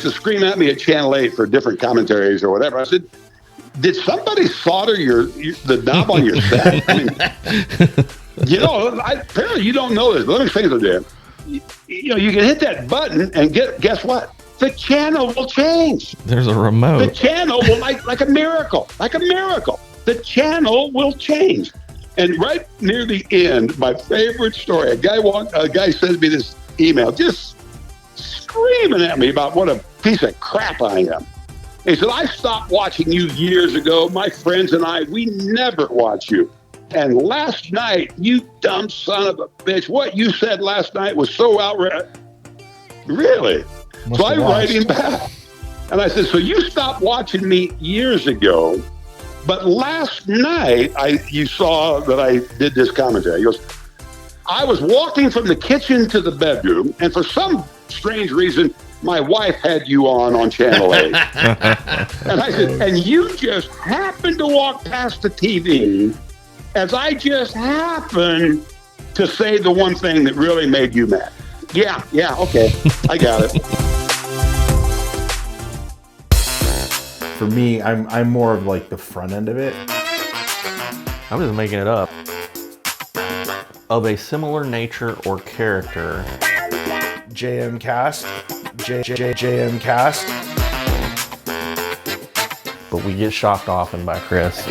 used to scream at me at Channel 8 for different commentaries or whatever. I said, did somebody solder the knob on your set? I mean, apparently you don't know this, but let me say something to you. You can hit that button and guess what? The channel will change. There's a remote. The channel will, like a miracle, the channel will change. And right near the end, my favorite story, a guy sends me this email just screaming at me about what a piece of crap I am. He said, I stopped watching you years ago. My friends and I, we never watch you. And last night, you dumb son of a bitch, what you said last night was so outrageous. Really? So I write him back. And I said, so you stopped watching me years ago, but last night you saw that I did this commentary. He goes, I was walking from the kitchen to the bedroom, and for some strange reason, my wife had you on Channel 8. And I said, and you just happened to walk past the TV as I just happened to say the one thing that really made you mad. Yeah, okay, I got it. For me, I'm more of like the front end of it. I'm just making it up. Of a similar nature or character. JMKast. JMKast. But we get shocked often by Chris.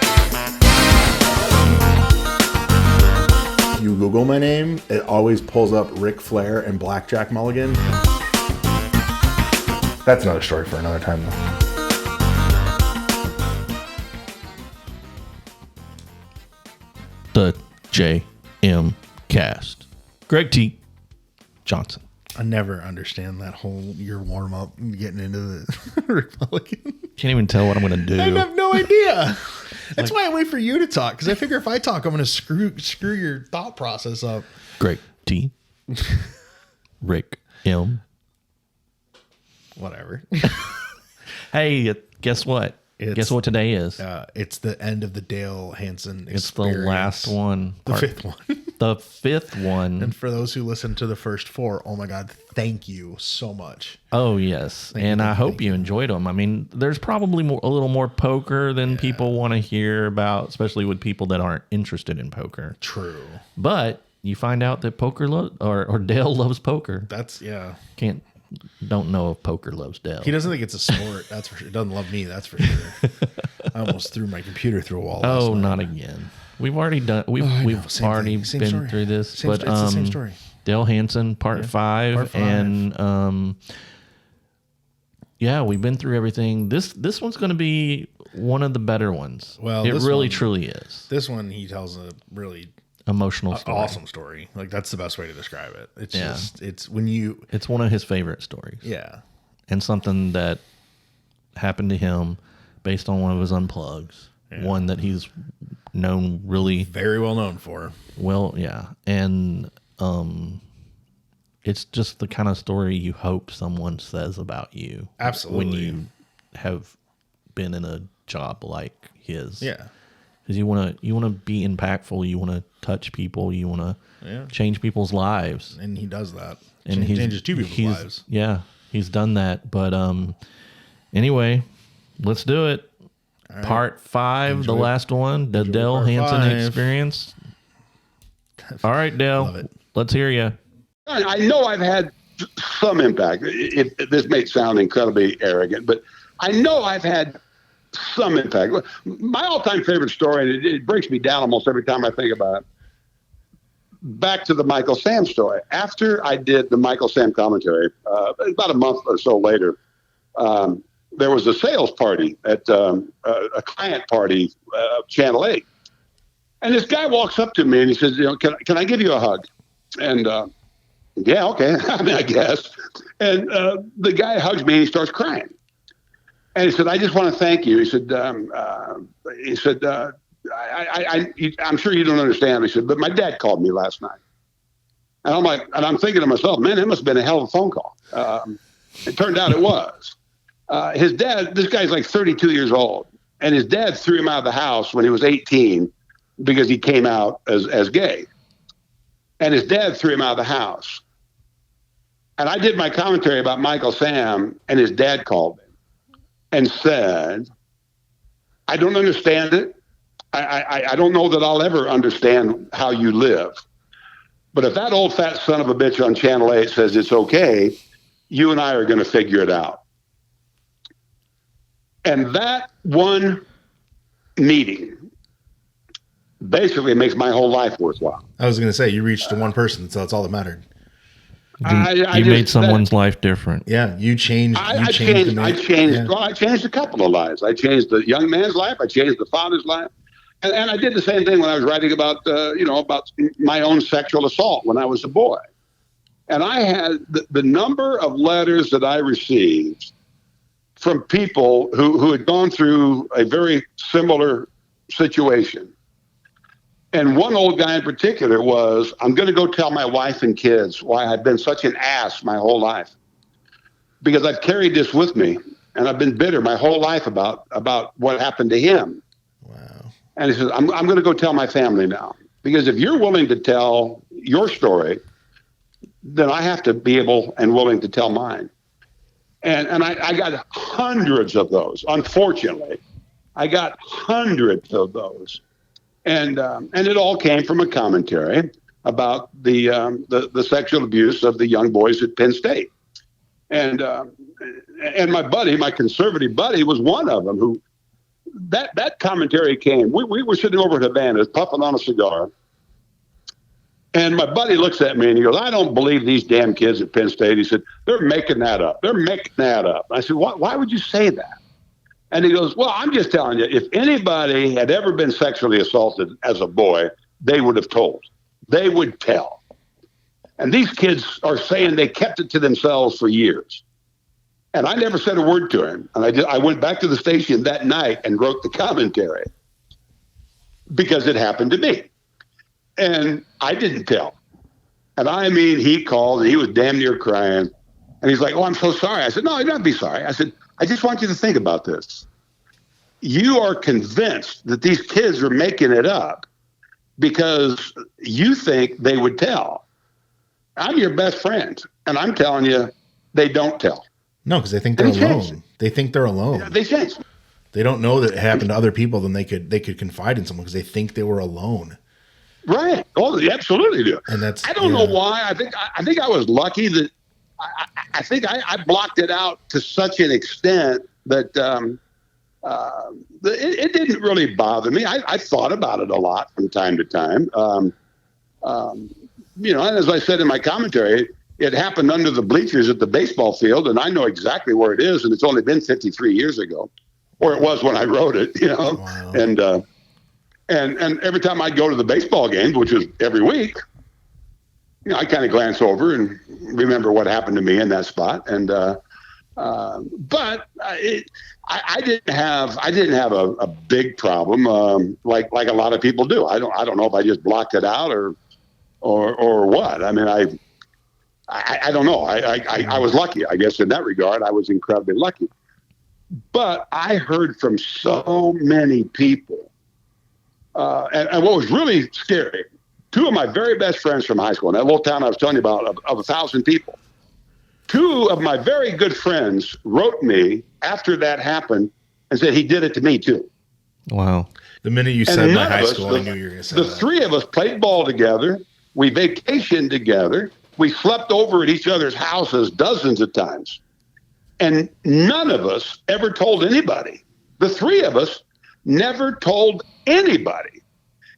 You Google my name, it always pulls up Ric Flair and Blackjack Mulligan. That's another story for another time, though. The JMKast. Greg T. Johnson. I never understand that whole your warm up getting into the Republican. Can't even tell what I'm going to do. I have no idea. That's why I wait for you to talk, because I figure if I talk, I'm going to screw your thought process up. Greg T. Rick M. Whatever. Hey, guess what? Guess what today is? It's the end of the Dale Hansen experience. It's the last one. The fifth one. The fifth one. And for those who listened to the first four, oh my God, thank you so much. Oh, yes. And I hope you enjoyed them. I mean, there's probably a little more poker than people want to hear about, especially with people that aren't interested in poker. True. But you find out that or Dale loves poker. Don't know if poker loves Dale. He doesn't think it's a sport. That's for sure. He doesn't love me. That's for sure. I almost threw my computer through a wall. Oh, not again. We've already done. We've already been through this. It's the same story. Dale Hansen, part 5, and we've been through everything. This one's going to be one of the better ones. Well, it really truly is. This one he tells a really emotional story. Awesome story. Like, that's the best way to describe it. It's it's one of his favorite stories. Yeah. And something that happened to him based on one of his unplugs. Yeah. One that he's very well known for. Well, yeah. And it's just the kind of story you hope someone says about you. Absolutely. When you have been in a job like his. Yeah. Because you want to be impactful. You want to touch people. You want to change people's lives. And he does that. And he changes two people's lives. Yeah, he's done that. But anyway, let's do it. Right. Part 5, the last one, the Dale Hansen experience. All right, Dale, let's hear you. I know I've had some impact. This may sound incredibly arrogant, but I know I've had some impact. My all-time favorite story, and it breaks me down almost every time I think about it, back to the Michael Sam story. After I did the Michael Sam commentary, about a month or so later, there was a sales party at a client party, Channel 8. And this guy walks up to me and he says, can I give you a hug? And yeah, okay. I mean, I guess. And the guy hugs me and he starts crying. And he said, I just want to thank you. He said, I'm sure you don't understand. He said, but my dad called me last night. And I'm like, and I'm thinking to myself, man, it must have been a hell of a phone call. It turned out it was. His dad, this guy's like 32 years old, and his dad threw him out of the house when he was 18 because he came out as gay. And his dad threw him out of the house. And I did my commentary about Michael Sam, and his dad called me and said, I don't understand it. I don't know that I'll ever understand how you live. But if that old fat son of a bitch on Channel 8 says it's okay, you and I are going to figure it out. And that one meeting basically makes my whole life worthwhile. I was going to say, you reached the one person, so that's all that mattered. You made someone's life different. Yeah, you changed. I changed a couple of lives. I changed the young man's life. I changed the father's life. And I did the same thing when I was writing about, about my own sexual assault when I was a boy. And I had the number of letters that I received from people who had gone through a very similar situation. And one old guy in particular was, I'm going to go tell my wife and kids why I've been such an ass my whole life. Because I've carried this with me, and I've been bitter my whole life about what happened to him. Wow. And he says, I'm going to go tell my family now. Because if you're willing to tell your story, then I have to be able and willing to tell mine. And I got hundreds of those, unfortunately. I got hundreds of those. And it all came from a commentary about the sexual abuse of the young boys at Penn State. And my buddy, my conservative buddy, was one of them who that commentary came. We were sitting over at Havana puffing on a cigar. And my buddy looks at me and he goes, I don't believe these damn kids at Penn State. He said, they're making that up. They're making that up. I said, why would you say that? And he goes, well, I'm just telling you, if anybody had ever been sexually assaulted as a boy, they would have told. They would tell. And these kids are saying they kept it to themselves for years. And I never said a word to him. And I went back to the station that night and wrote the commentary because it happened to me. And I didn't tell. And I mean, he called and he was damn near crying. And he's like, oh, I'm so sorry. I said, no, you don't be sorry. I said, I just want you to think about this. You are convinced that these kids are making it up because you think they would tell. I'm your best friend, and I'm telling you, they don't tell. No, because they think they're alone. They think they're alone. Yeah, they change. They don't know that it happened to other people. Then they could confide in someone because they think they were alone. Right. Oh, they absolutely do. And that's I don't know why. I think I was lucky that I think I blocked it out to such an extent that it didn't really bother me. I thought about it a lot from time to time. And as I said in my commentary, it happened under the bleachers at the baseball field, and I know exactly where it is, and it's only been 53 years ago, or it was when I wrote it, Wow. And every time I'd go to the baseball games, which was every week, I kind of glance over and remember what happened to me in that spot. And but I didn't have a big problem like a lot of people do. I don't know if I just blocked it out or what. I mean, I don't know. I was lucky, I guess, in that regard. I was incredibly lucky. But I heard from so many people. And what was really scary, two of my very best friends from high school, in that little town I was telling you about, of 1,000 people, two of my very good friends wrote me after that happened and said he did it to me too. Wow. The minute you said my high school, I knew you were going to say that. The three of us played ball together. We vacationed together. We slept over at each other's houses dozens of times. And none of us ever told anybody. The three of us never told anybody.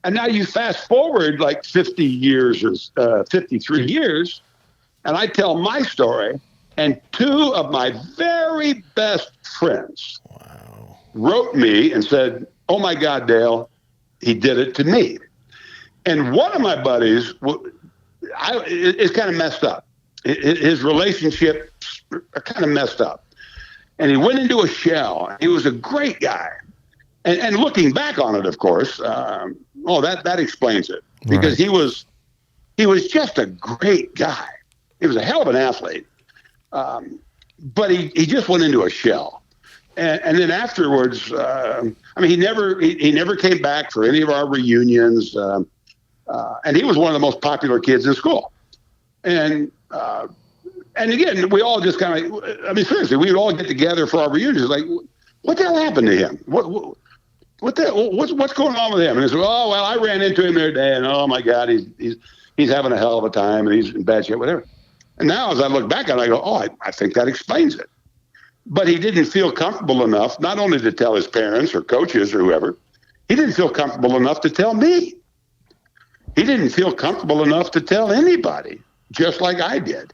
And now you fast forward like 50 years or 53 years, and I tell my story, and two of my very best friends wrote me and said, oh my God, Dale, he did it to me. And one of my buddies is kind of messed up. His relationships are kind of messed up. And he went into a shell. He was a great guy. And looking back on it, of course, that explains it. Because he was just a great guy. He was a hell of an athlete. But he just went into a shell. And then afterwards, he never came back for any of our reunions. And he was one of the most popular kids in school. And And again, we all just kind of, I mean, seriously, we would all get together for our reunions. Like, what the hell happened to him? What's going on with him? And it's, oh, well, I ran into him the other day, and oh my God, he's having a hell of a time, and he's in bad shape, whatever. And now, as I look back on it, I go, oh, I think that explains it. But he didn't feel comfortable enough, not only to tell his parents or coaches or whoever, he didn't feel comfortable enough to tell me. He didn't feel comfortable enough to tell anybody, just like I did.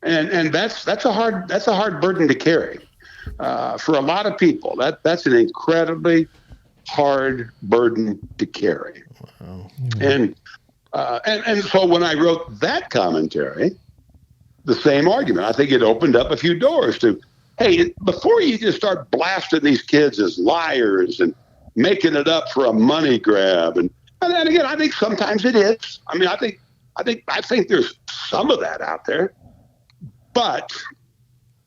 And that's a hard burden to carry for a lot of people. That's an incredibly hard burden to carry. Wow. And so when I wrote that commentary, the same argument, I think it opened up a few doors to, hey, before you just start blasting these kids as liars and making it up for a money grab, and again, I think sometimes it is. I mean, I think there's some of that out there, but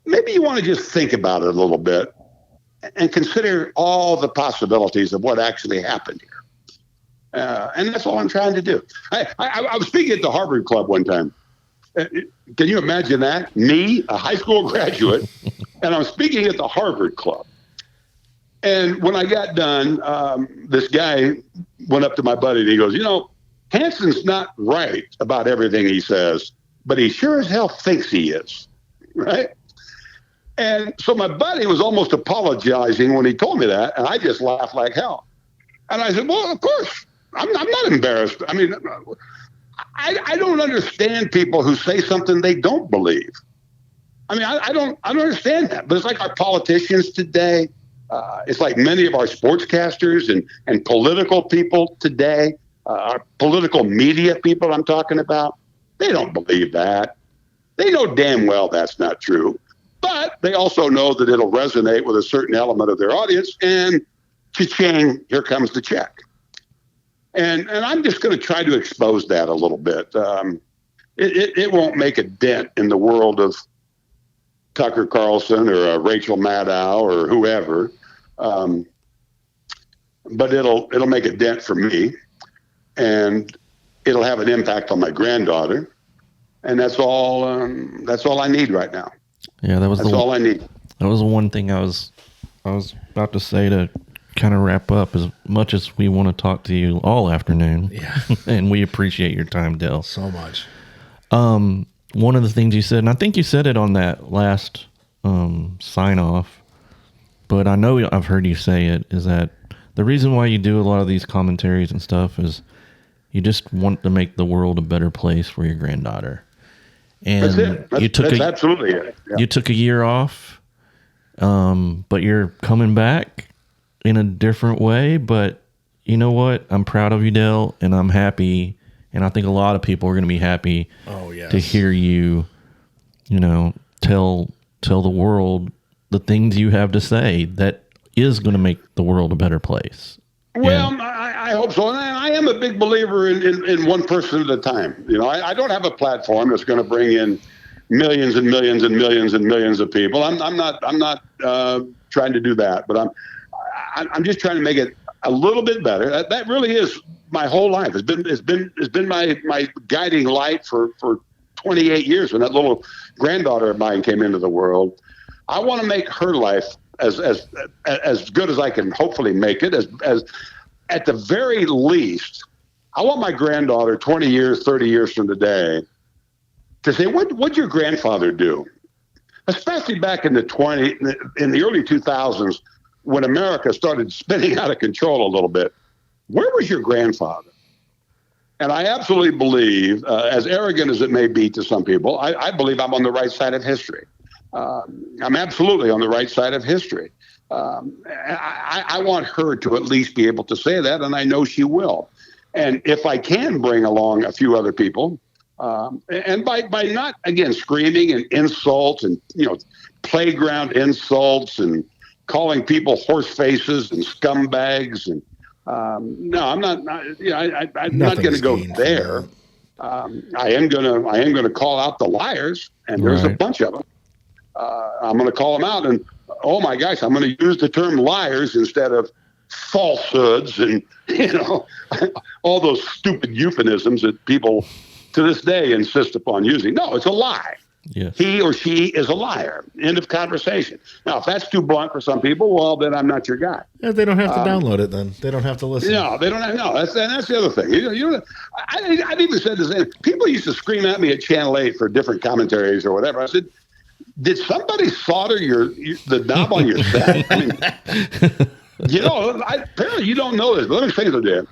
maybe you want to just think about it a little bit and consider all the possibilities of what actually happened here. And that's all I'm trying to do. I was speaking at the Harvard Club one time. Can you imagine that? Me, a high school graduate, and I'm speaking at the Harvard Club. And when I got done, this guy went up to my buddy and he goes, Hansen's not right about everything he says, but he sure as hell thinks he is, right? And so my buddy was almost apologizing when he told me that, and I just laughed like hell. And I said, well, of course, I'm not embarrassed. I mean, I don't understand people who say something they don't believe. I mean, I don't understand that. But it's like our politicians today. It's like many of our sportscasters and political people today, our political media people I'm talking about. They don't believe that. They know damn well that's not true. But they also know that it'll resonate with a certain element of their audience. And cha-ching, here comes the check. And I'm just going to try to expose that a little bit. It won't make a dent in the world of Tucker Carlson or Rachel Maddow or whoever, but it'll make a dent for me, and it'll have an impact on my granddaughter, and that's all I need right now. Yeah, that's all I need. That was the one thing I was about to say to kind of wrap up. As much as we want to talk to you all afternoon, yeah, and we appreciate your time, Dale, so much. One of the things you said, and I think you said it on that last sign off, but I know I've heard you say it, is that the reason why you do a lot of these commentaries and stuff is you just want to make the world a better place for your granddaughter. And that's it. That's absolutely it. Yeah. You took a year off, but you're coming back in a different way. But you know what? I'm proud of you, Dale, and I'm happy. And I think a lot of people are going to be happy to hear you, tell the world the things you have to say that is going to make the world a better place. Well, I hope so. And I am a big believer in one person at a time. I don't have a platform that's going to bring in millions and millions and millions and millions of people. I'm not trying to do that, but I'm just trying to make it a little bit better. That really is my whole life. It's been my guiding light for 28 years. When that little granddaughter of mine came into the world, I want to make her life as good as I can hopefully make it. As at the very least, I want my granddaughter 20 years, 30 years from today to say, what'd your grandfather do? Especially back in the early 2000s, when America started spinning out of control a little bit. Where was your grandfather? And I absolutely believe, as arrogant as it may be to some people, I believe I'm on the right side of history. I'm absolutely on the right side of history. I want her to at least be able to say that, and I know she will. And if I can bring along a few other people, and by not, again, screaming and insults and, playground insults and calling people horse faces and scumbags and, no, I'm not. I'm not going to go there. I am going to call out the liars, and there's a bunch of them. I'm going to call them out, and oh my gosh, I'm going to use the term liars instead of falsehoods and all those stupid euphemisms that people to this day insist upon using. No, it's a lie. Yes. He or she is a liar. End of conversation. Now, if that's too blunt for some people, well, then I'm not your guy. Yeah, they don't have to download it then. They don't have to listen. No, they don't have. No, that's the other thing. I've even said the same. People used to scream at me at Channel 8 for different commentaries or whatever. I said, did somebody solder the knob on your set? I mean, apparently you don't know this. But let me say this, Dan.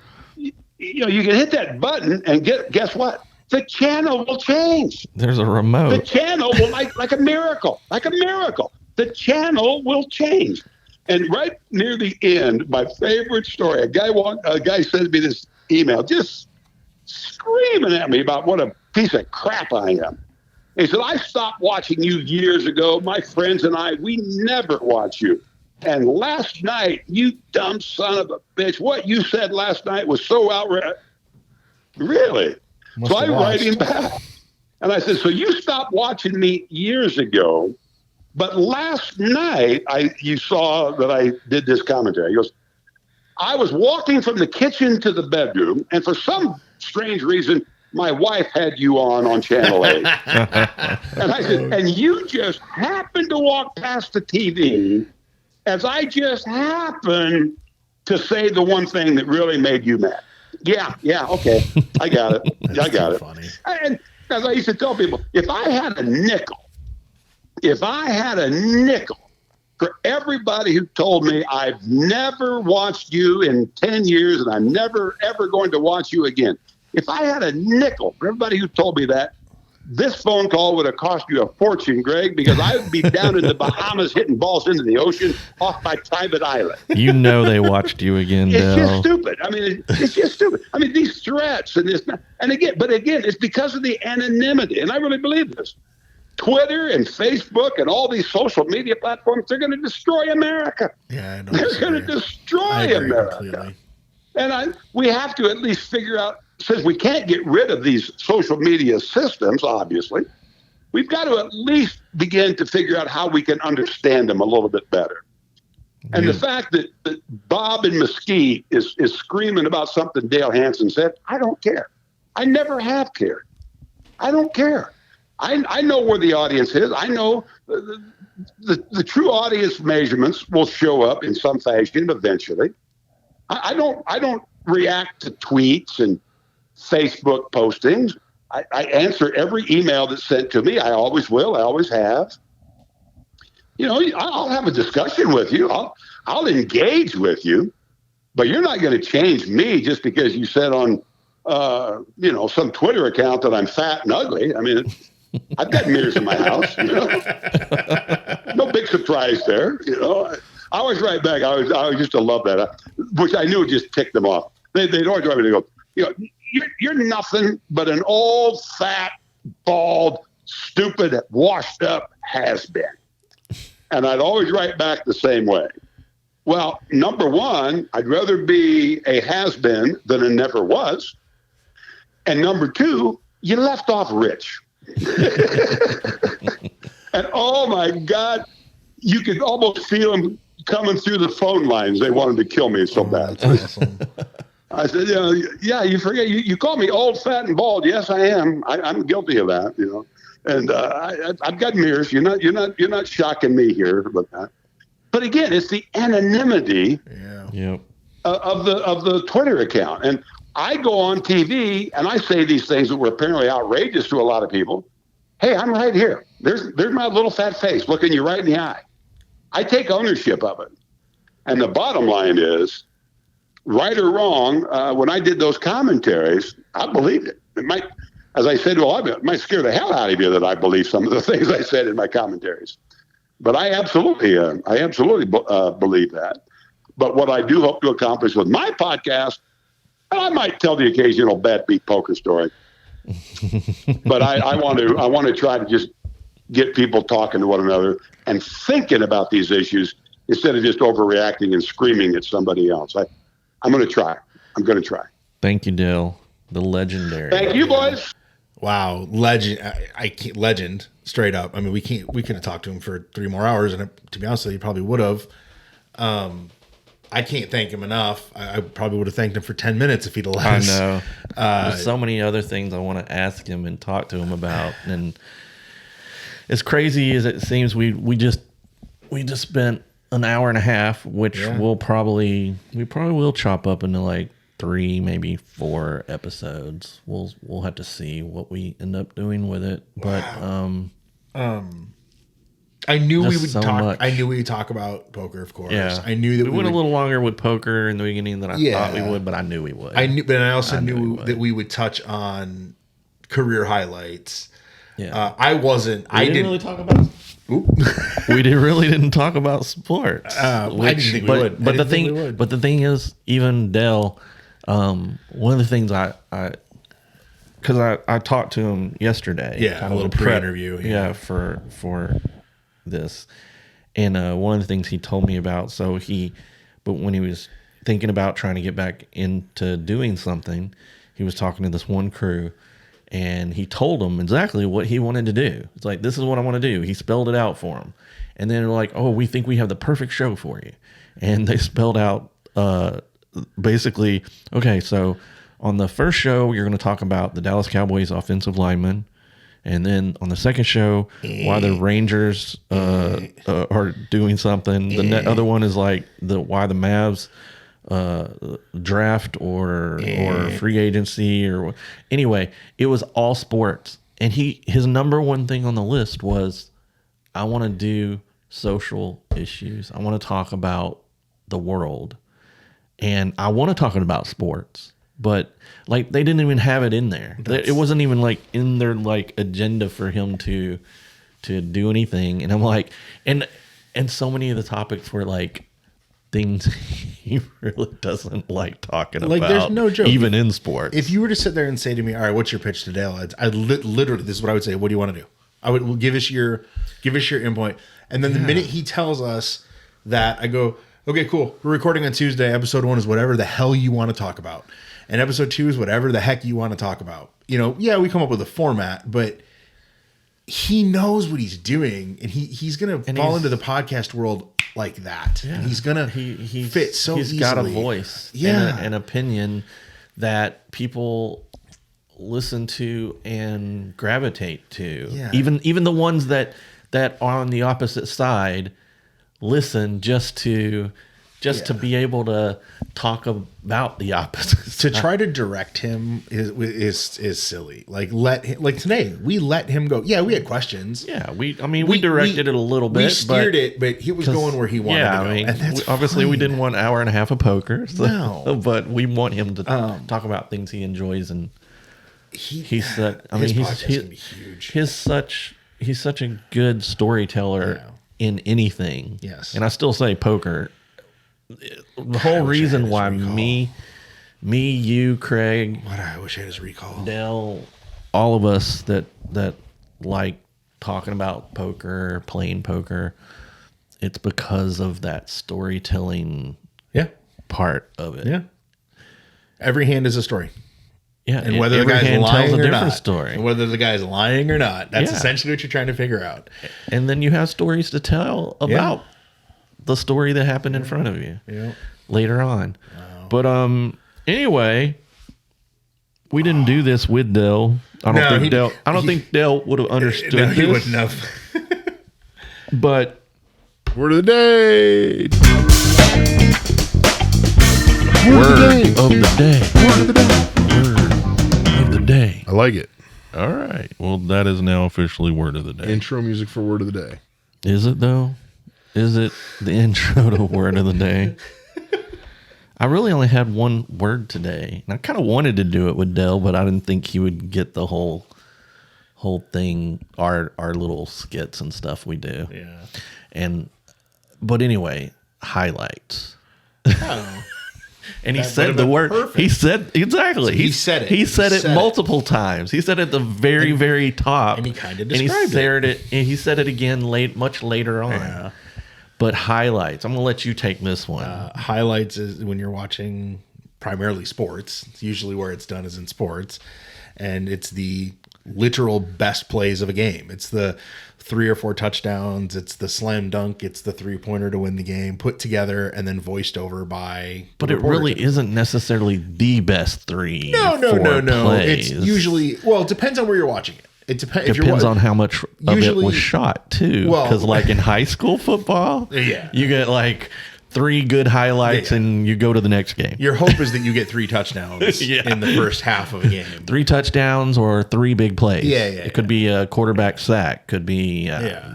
You can hit that button and guess what? The channel will change. There's a remote. The channel will like a miracle. The channel will change. And right near the end, my favorite story, a guy sent me this email just screaming at me about what a piece of crap I am. He said, I stopped watching you years ago. My friends and I, we never watch you. And last night, you dumb son of a bitch, what you said last night was so outrageous. Really? So I write him back. And I said, so you stopped watching me years ago, but last night you saw that I did this commentary. He goes, I was walking from the kitchen to the bedroom, and for some strange reason, my wife had you on Channel 8. And I said, and you just happened to walk past the TV as I just happened to say the one thing that really made you mad. Yeah, okay. I got it. I got it. Funny. And as I used to tell people, if I had a nickel for everybody who told me I've never watched you in 10 years and I'm never, ever going to watch you again, if I had a nickel for everybody who told me that, this phone call would have cost you a fortune, Greg, because I would be down in the Bahamas hitting balls into the ocean off my private island. You know they watched you again, It's Dale. just stupid. I mean, it's just stupid. I mean, these threats and this, and again, it's because of the anonymity, and I really believe this. Twitter and Facebook and all these social media platforms, they're going to destroy America. Yeah, I know. They're going to destroy America. Completely. And we have to at least figure out, since we can't get rid of these social media systems, obviously, we've got to at least begin to figure out how we can understand them a little bit better. And the fact that Bob in Mesquite is screaming about something Dale Hansen said, I don't care. I never have cared. I don't care. I know where the audience is. I know the true audience measurements will show up in some fashion eventually. I don't react to tweets and Facebook postings. I answer every email that's sent to me. I always will. I always have. I'll have a discussion with you. I'll engage with you, but you're not going to change me just because you said on, some Twitter account that I'm fat and ugly. I mean, I've got mirrors in my house. No big surprise there. I always write back. I always used to love that, which I knew would just tick them off. They'd always write me. They go, you're nothing but an old, fat, bald, stupid, washed up has-been. And I'd always write back the same way. Well, number one, I'd rather be a has-been than a never was. And number two, you left off rich. And oh my God, you could almost feel them coming through the phone lines. They wanted to kill me so bad. Awesome. I said, yeah, you forget. You call me old, fat, and bald. Yes, I am. I'm guilty of that. And I've got mirrors. You're not shocking me here with that. But again, it's the anonymity of the Twitter account. And I go on TV and I say these things that were apparently outrageous to a lot of people. Hey, I'm right here. There's my little fat face looking you right in the eye. I take ownership of it. And the bottom line is, right or wrong, when I did those commentaries, I believed it. It might, as I said, it might scare the hell out of you that I believe some of the things I said in my commentaries. But I absolutely believe that. But what I do hope to accomplish with my podcast, I might tell the occasional bad beat poker story. But I want to try to just get people talking to one another and thinking about these issues instead of just overreacting and screaming at somebody else. I'm going to try. I'm going to try. Thank you, Dale. The legendary. Thank you, boys. Wow, legend! I can't, legend, straight up. I mean, we could have talked to him for 3 more hours, and to be honest with you, probably would have. I can't thank him enough. I probably would have thanked him for 10 minutes if he'd allowed us. I know. There's so many other things I want to ask him and talk to him about, and as crazy as it seems, we just spent an hour and a half, which we probably will chop up into like 3, maybe 4 episodes. We'll have to see what we end up doing with it. But I knew we just would so talk. much. I knew we would talk about poker, of course. Yeah, I knew that we went a little longer with poker in the beginning than I thought we would, but I knew we would. But I also knew that we would touch on career highlights. Yeah, I didn't really talk about. We really didn't talk about sports. I didn't think we would. But the thing is, even Dale, one of the things because I talked to him yesterday. Yeah, kind a of little pre-interview. Yeah, for this, and one of the things he told me about. But when he was thinking about trying to get back into doing something, he was talking to this one crew. And he told them exactly what he wanted to do. It's like, this is what I want to do. He spelled it out for them. And then they're like, oh, we think we have the perfect show for you. And they spelled out basically, okay, so on the first show, you're going to talk about the Dallas Cowboys offensive lineman. And then on the second show, why the Rangers are doing something. The other one is like why the Mavs draft or free agency or anyway, it was all sports. And his number one thing on the list was, I want to do social issues. I want to talk about the world, and I want to talk about sports. But like, they didn't even have it in there. It wasn't even like in their like agenda for him to do anything. And I'm like, and so many of the topics were like things he really doesn't like talking about. Like, there's no joke. Even in sports. If you were to sit there and say to me, all right, what's your pitch to Dale? Literally, this is what I would say. What do you want to do? I would give us your input. And then the minute he tells us that, I go, okay, cool. We're recording on Tuesday. Episode 1 is whatever the hell you want to talk about. And episode 2 is whatever the heck you want to talk about. You know, yeah, we come up with a format, but he knows what he's doing, and he's going to fall into the podcast world like that. Yeah. And he's going to fit so easily. He's got a voice and an opinion that people listen to and gravitate to. Yeah. Even the ones that are on the opposite side listen just to be able to talk about the opposite side. To try to direct him is silly. Like today, we let him go. Yeah, we had questions. Yeah, we directed it a little bit. We steered it, but he was going where he wanted to go. And that's obviously fine. We didn't want an hour and a half of poker. So, no, but we want him to talk about things he enjoys, and he's such a good storyteller in anything. Yes, and I still say poker. The whole reason why me, you, Craig, I wish I had his recall. Dale, all of us that like talking about poker, playing poker, it's because of that storytelling part of it. Yeah. Every hand is a story. Yeah. And whether the guy's lying or not. Story. And whether the guy's lying or not. That's essentially what you're trying to figure out. And then you have stories to tell about the story that happened in front of you later on. Wow. But anyway, we didn't do this with Dale. I don't think Dale would have understood this. He wouldn't have. But word of the day. Word of the day. I like it. All right. Well, that is now officially word of the day. Intro music for word of the day. Is it though? Is it the intro to word of the day? I really only had one word today. And I kind of wanted to do it with Dale, but I didn't think he would get the whole thing, our little skits and stuff we do. Yeah. But anyway, highlights. Oh. And he said the word. Perfect. He said exactly. He said it. He said it multiple times. He said it at the very top. And he kind of described it. And he said it again much later on. Yeah. But highlights. I'm going to let you take this one. Highlights is when you're watching primarily sports. It's usually where it's done is in sports. And it's the literal best plays of a game. It's the 3 or 4 touchdowns. It's the slam dunk. It's the 3-pointer to win the game, put together and then voiced over by. But it really isn't necessarily the best 3. No. Plays. It's usually, it depends on where you're watching it. It depends. Depends on how much of it was shot too. Well, Because like in high school football, Yeah. you get like 3 good highlights and you go to the next game. Your hope is that you get 3 touchdowns in the first half of a game. 3 touchdowns or 3 big plays. It could be a quarterback sack, could be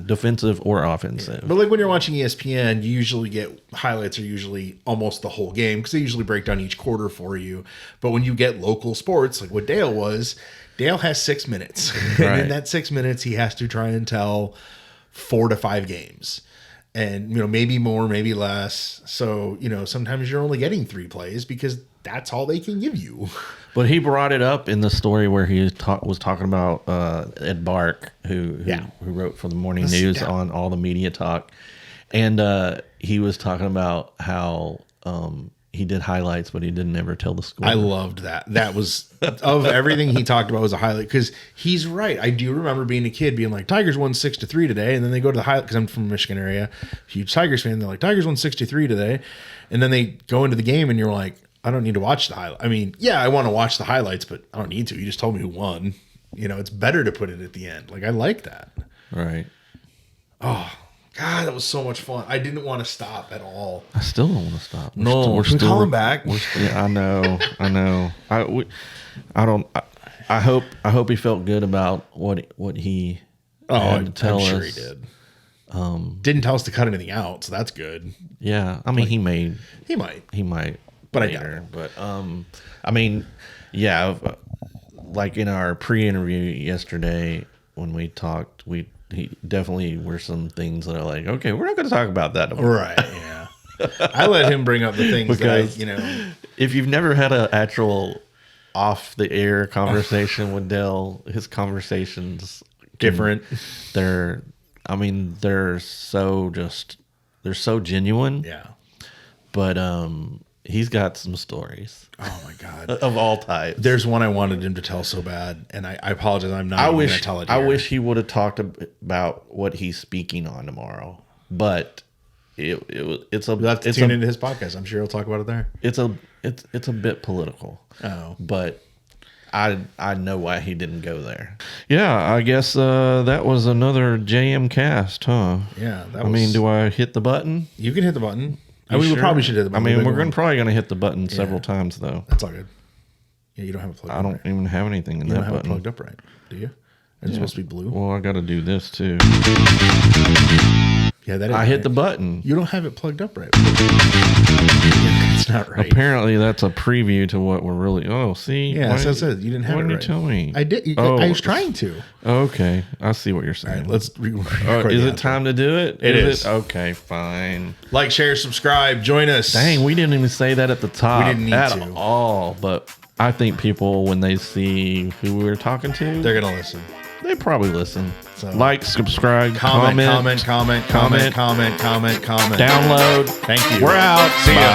defensive or offensive. But like when you're watching ESPN, you usually get highlights are usually almost the whole game because they usually break down each quarter for you. But when you get local sports, like what Dale was, Dale has 6 minutes. And in that 6 minutes, he has to try and tell 4 to 5 games. And, maybe more, maybe less. So, sometimes you're only getting 3 plays because that's all they can give you. But he brought it up in the story where he was talking about Ed Bark, who wrote for the Morning News on all the media talk. And he was talking about how he did highlights, but he didn't ever tell the score. I loved that. That was, of everything he talked about, was a highlight. Because he's right. I do remember being a kid being like, Tigers won 6-3 today. And then they go to the highlight, because I'm from the Michigan area, huge Tigers fan. They're like, Tigers won 6-3 today. And then they go into the game and you're like, I don't need to watch the highlight. I mean, yeah, I want to watch the highlights, but I don't need to. You just told me who won. It's better to put it at the end. Like, I like that. Right. Oh, God, that was so much fun. I didn't want to stop at all. I still don't want to stop. We're still calling back. I know. I hope he felt good about what he had to tell I'm sure us. he did. Didn't tell us to cut anything out, so that's good. Yeah, I mean, he might, but later. But I mean, yeah, like in our pre-interview yesterday when we talked, he definitely were some things that are like, okay, we're not going to talk about that anymore. Right? Yeah. I let him bring up the things because that if you've never had an actual off the air conversation with Dale, his conversations different. They're so genuine. Yeah. But he's got some stories. Oh my God. Of all types. There's one I wanted him to tell so bad, and I apologize. I'm not going to tell it here. I wish he would have talked about what he's speaking on tomorrow. But you'll have to tune into his podcast. I'm sure he'll talk about it there. It's a bit political. Oh. But I know why he didn't go there. Yeah, I guess that was another JMKast, huh? Yeah. Do I hit the button? You can hit the button. We probably should hit the button. We're probably going to hit the button several times, though. That's all good. Yeah, you don't have it plugged up. I don't even have anything in that button. You don't have it plugged up right, do you? It's supposed to be blue. Well, I got to do this, too. Yeah, that is I hit the button. You don't have it plugged up right. It's not right. Apparently, that's a preview to what we're really... Oh, see? Yeah, so it says you didn't have it right. Why didn't you tell me? I did. I was trying to. Okay. I see what you're saying. All right, let's... is it time to do it? It is. Okay, fine. Like, share, subscribe. Join us. Dang, we didn't even say that at the top. We didn't need at to. all. But I think people, when they see who we were talking to... They're going to listen. They probably listen. So, like, subscribe, comment. Download. Thank you. We're out. See ya.